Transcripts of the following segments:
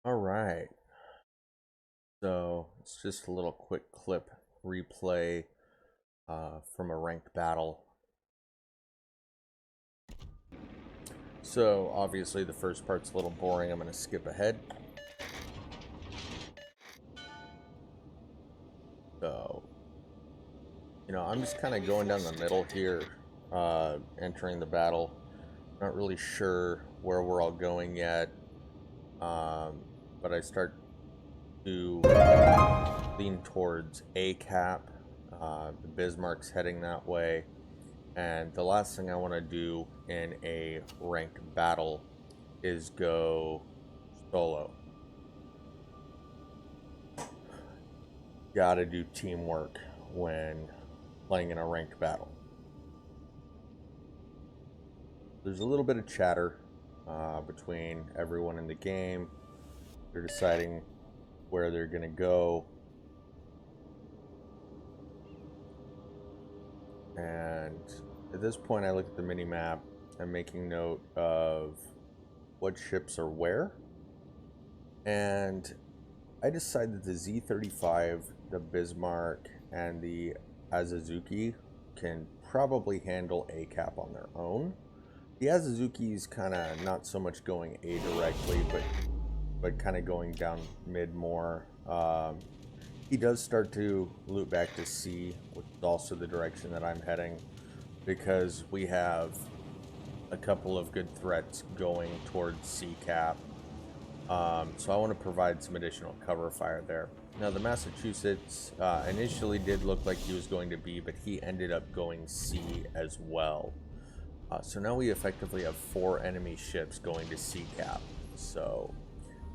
All right. So it's just a little quick clip replay from a ranked battle. So obviously the first part's a little boring. I'm going to skip ahead. So, I'm just kind of going down the middle here, entering the battle. Not really sure where we're all going yet, but I start to lean towards A cap. The Bismarck's heading that way. And the last thing I want to do in a ranked battle is go solo. Gotta do teamwork when playing in a ranked battle. There's a little bit of chatter between everyone in the game. They're deciding where they're gonna go. And at this point I look at the mini-map. I'm making note of what ships are where. And I decide that the Z-35, the Bismarck, and the Azazuki can probably handle A cap on their own. The Azazuki's kind of not so much going A directly, but kind of going down mid more. He does start to loop back to C, which is also the direction that I'm heading, because we have a couple of good threats going towards C cap. So I want to provide some additional cover fire there. Now the Massachusetts initially did look like he was going to B, but he ended up going C as well. So now we effectively have 4 enemy ships going to C cap. So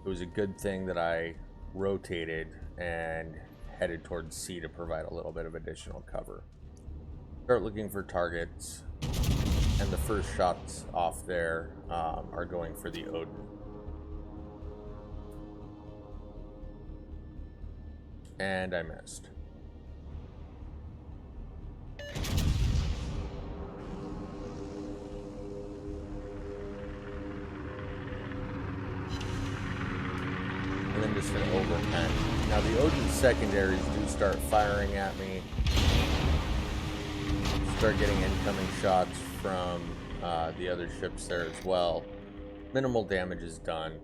it was a good thing that I rotated and headed towards C to provide a little bit of additional cover. Start looking for targets, and the first shots off there are going for the Odin. And I missed. And then just an overhead. Now the Odin secondaries do start firing at me. Start getting incoming shots from the other ships there as well. Minimal damage is done.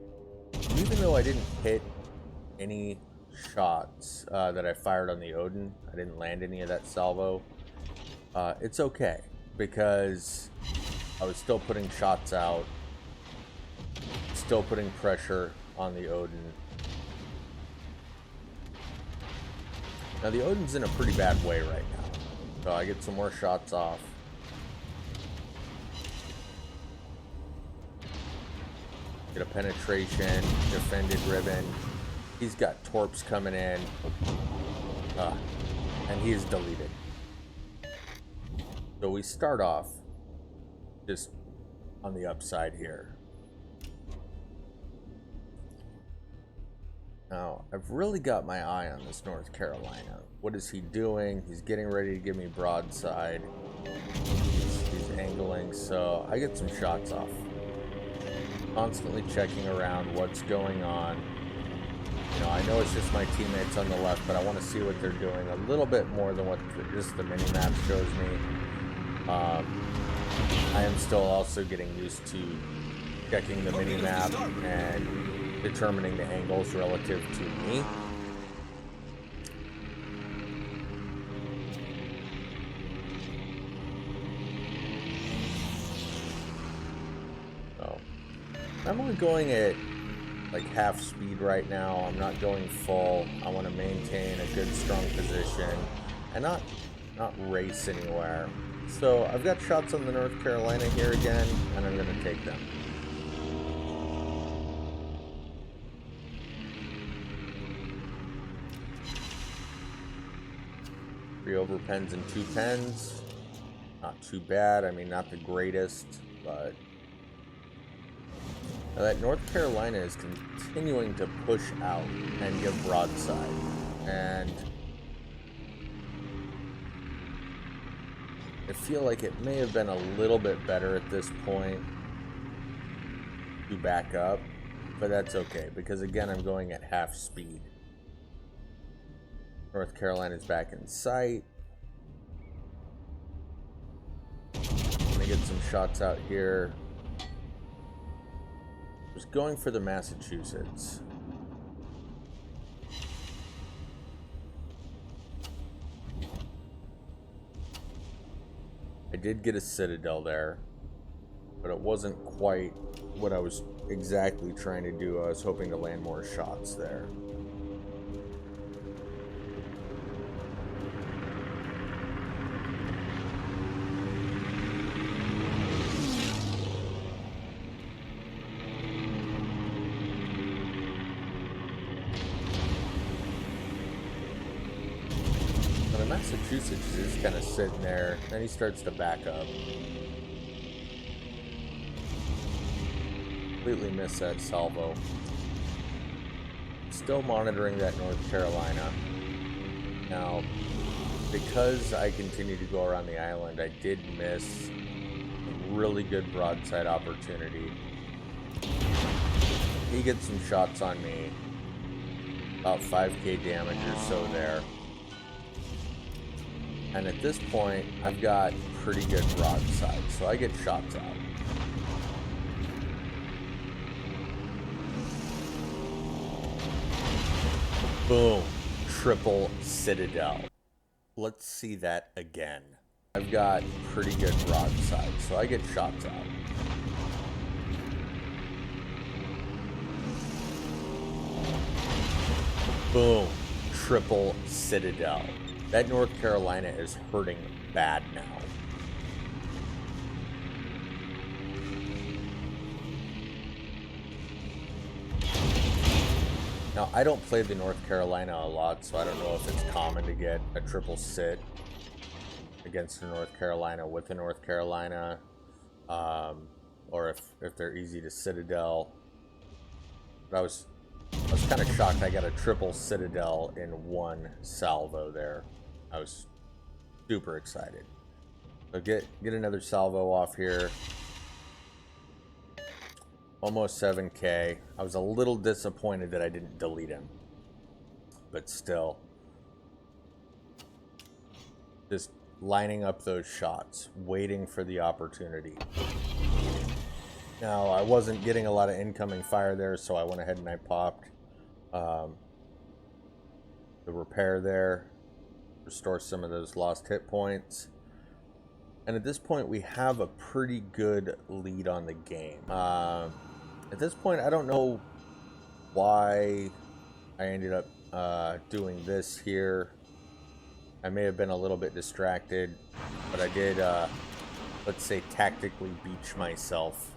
Even though I didn't hit any shots that I fired on the Odin, I didn't land any of that salvo. It's okay, because I was still putting shots out, still putting pressure on the Odin. Now the Odin's in a pretty bad way right now, so I get some more shots off. Get a penetration, defended ribbon. He's got torps coming in, and he's deleted. So we start off just on the upside here. Now, I've really got my eye on this North Carolina. What is he doing? He's getting ready to give me broadside. He's angling, so I get some shots off. Constantly checking around what's going on. I know it's just my teammates on the left, but I want to see what they're doing a little bit more than what just the mini-map shows me. I am still also getting used to checking the mini-map and determining the angles relative to me. So I'm only going at like half speed right now. I'm not going full. I want to maintain a good strong position and not race anywhere. So I've got shots on the North Carolina here again, and I'm going to take them. 3 over pens and 2 pens. Not too bad. I mean, not the greatest, but now that North Carolina is continuing to push out and give broadside, and I feel like it may have been a little bit better at this point to back up. but that's okay, because again, I'm going at half speed. North Carolina's back in sight. I'm gonna get some shots out here. I was going for the Massachusetts. I did get a Citadel there, but it wasn't quite what I was exactly trying to do. I was hoping to land more shots there. Massachusetts is just kind of sitting there, then he starts to back up. Completely missed that salvo. Still monitoring that North Carolina. Now, because I continue to go around the island, I did miss a really good broadside opportunity. He gets some shots on me. About 5k damage or so there. And at this point, I've got pretty good broadside, so I get shots out. Boom. Triple Citadel. Let's see that again. I've got pretty good broadside, so I get shots out. Boom. Triple Citadel. That North Carolina is hurting bad now. Now, I don't play the North Carolina a lot, so I don't know if it's common to get a triple sit against the North Carolina with the North Carolina, or if they're easy to Citadel. But I was kind of shocked I got a triple Citadel in one salvo there. I was super excited. So get another salvo off here. Almost 7k. I was a little disappointed that I didn't delete him. But still. Just lining up those shots. Waiting for the opportunity. Now, I wasn't getting a lot of incoming fire there, so I went ahead and I popped the repair there. Restore some of those lost hit points. And at this point, we have a pretty good lead on the game. At this point, I don't know why I ended up doing this here. I may have been a little bit distracted, but I did, let's say, tactically beach myself.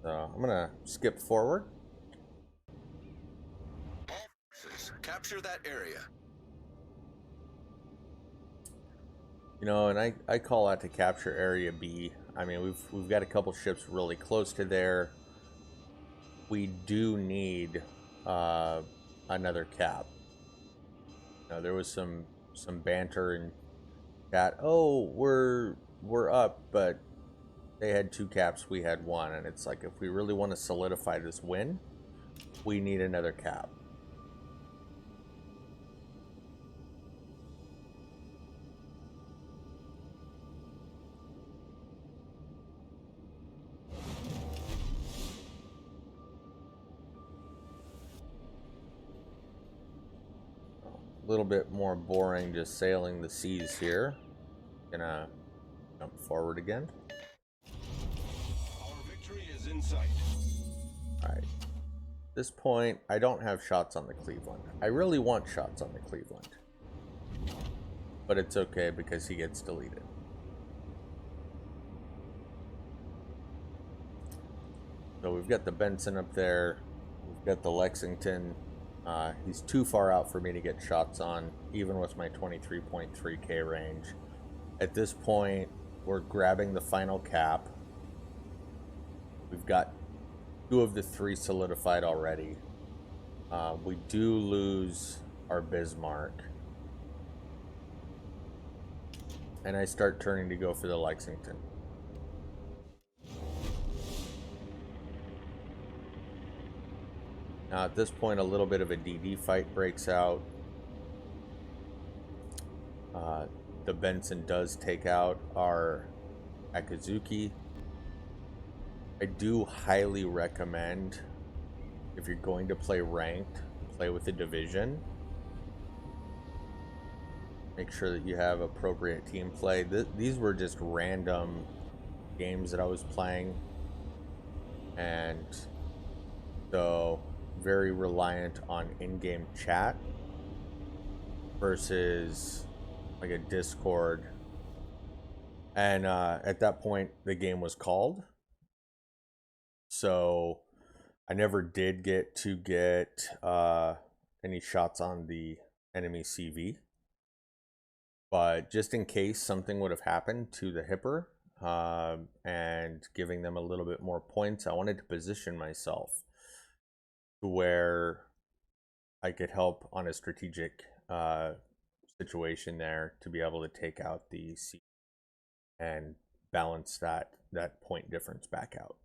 So I'm gonna skip forward. Capture that area. You know, and I call out to capture Area B. I mean, we've got a couple ships really close to there. We do need another cap. You know, there was some banter in chat. Oh, we're up, but they had 2 caps, we had 1, and it's like, if we really want to solidify this win, we need another cap. A little bit more boring just sailing the seas here. Gonna jump forward again. Our victory is in sight. Alright. At this point, I don't have shots on the Cleveland. I really want shots on the Cleveland. But it's okay because he gets deleted. So we've got the Benson up there. We've got the Lexington. He's too far out for me to get shots on, even with my 23.3k range. At this point, we're grabbing the final cap. We've got 2 of the 3 solidified already. We do lose our Bismarck. And I start turning to go for the Lexington. Now at this point, a little bit of a DD fight breaks out. The Benson does take out our Akazuki. I do highly recommend, if you're going to play ranked, play with a division. Make sure that you have appropriate team play. These were just random games that I was playing, and so very reliant on in-game chat versus like a Discord. And at that point, the game was called, so I never did get to get any shots on the enemy CV. But just in case something would have happened to the Hipper, and giving them a little bit more points, I wanted to position myself to where I could help on a strategic situation there to be able to take out the C and balance that point difference back out.